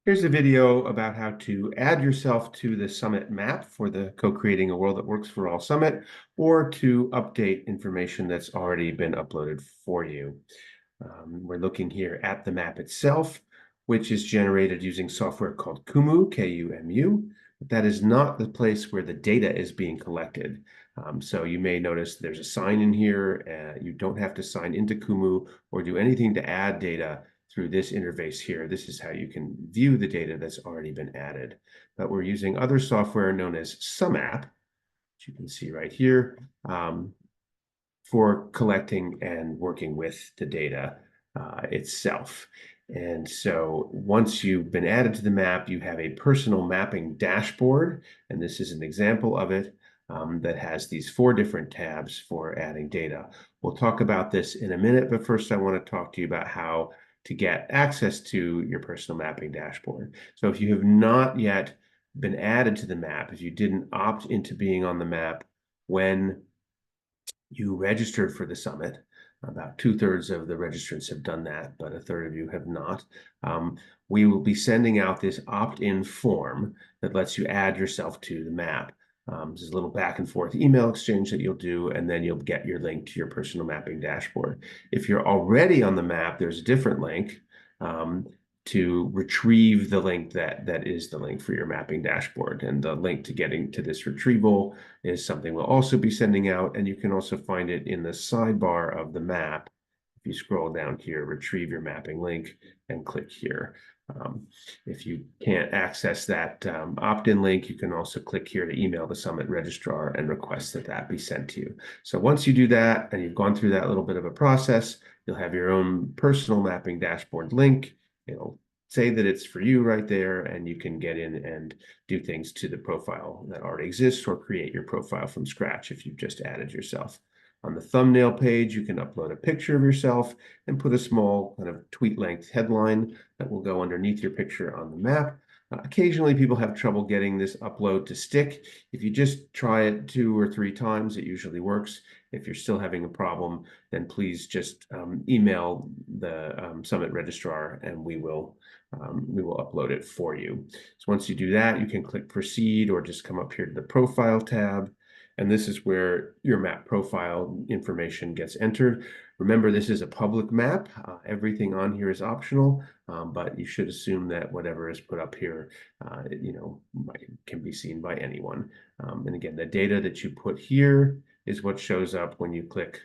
Here's a video about how to add yourself to the Summit map for the Co-Creating a World That Works for All Summit, or to update information that's already been uploaded for you. We're looking here at the map itself, which is generated using software called Kumu, K-U-M-U. But that is not the place where the data is being collected. So you may notice there's a sign in here. You don't have to sign into Kumu or do anything to add data through this interface here. This is how you can view the data that's already been added. But we're using other software known as SumApp, which you can see right here, for collecting and working with the data itself. And so once you've been added to the map, you have a personal mapping dashboard, and this is an example of it. That has these 4 different tabs for adding data. We'll talk about this in a minute, but first I want to talk to you about how to get access to your personal mapping dashboard. So if you have not yet been added to the map, if you didn't opt into being on the map when you registered for the summit, about 2/3 of the registrants have done that, but a third of you have not. We will be sending out this opt-in form that lets you add yourself to the map. There's a little back and forth email exchange that you'll do, and then you'll get your link to your personal mapping dashboard. If you're already on the map, there's a different link to retrieve the link that is the link for your mapping dashboard. And the link to getting to this retrieval is something we'll also be sending out, and you can also find it in the sidebar of the map. If you scroll down here, retrieve your mapping link, and click here. If you can't access that opt-in link, you can also click here to email the Summit registrar and request that that be sent to you. So once you do that, and you've gone through that little bit of a process, you'll have your own personal mapping dashboard link. It'll say that it's for you right there, and you can get in and do things to the profile that already exists, or create your profile from scratch if you've just added yourself. On the thumbnail page, you can upload a picture of yourself and put a small kind of tweet-length headline that will go underneath your picture on the map. Occasionally, people have trouble getting this upload to stick. If you just try it 2 or 3 times, it usually works. If you're still having a problem, then please just email the Summit registrar, and we will upload it for you. So once you do that, you can click proceed, or just come up here to the profile tab. And this is where your map profile information gets entered. Remember, this is a public map. Everything on here is optional, but you should assume that whatever is put up here, can be seen by anyone. And again, the data that you put here is what shows up when you click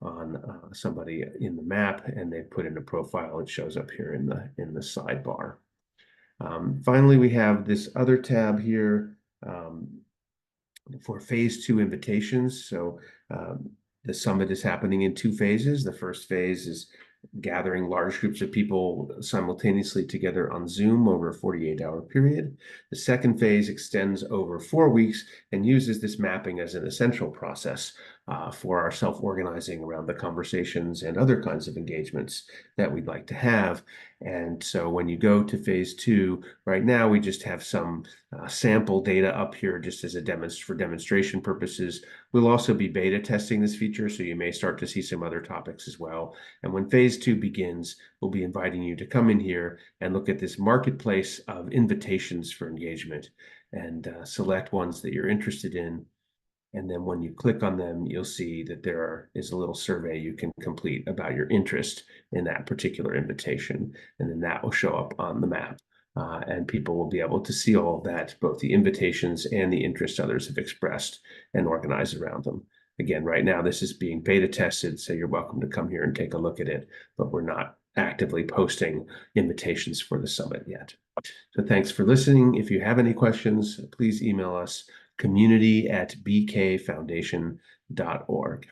on somebody in the map and they put in a profile. It shows up here in the sidebar. Finally, we have this other tab here for phase 2 invitations. So the summit is happening in 2 phases. The first phase is gathering large groups of people simultaneously together on Zoom over a 48-hour period. The second phase extends over 4 weeks and uses this mapping as an essential process for our self-organizing around the conversations and other kinds of engagements that we'd like to have. And so when you go to phase 2, right now we just have some sample data up here just as for demonstration purposes. We'll also be beta testing this feature, so you may start to see some other topics as well. And when phase 2 begins, we'll be inviting you to come in here and look at this marketplace of invitations for engagement and select ones that you're interested in. And then when you click on them, you'll see that there is a little survey you can complete about your interest in that particular invitation. And then that will show up on the map. And people will be able to see all of that, both the invitations and the interest others have expressed, and organize around them. Again, right now, this is being beta tested, so you're welcome to come here and take a look at it, but we're not actively posting invitations for the summit yet. So thanks for listening. If you have any questions, please email us community@bkfoundation.org.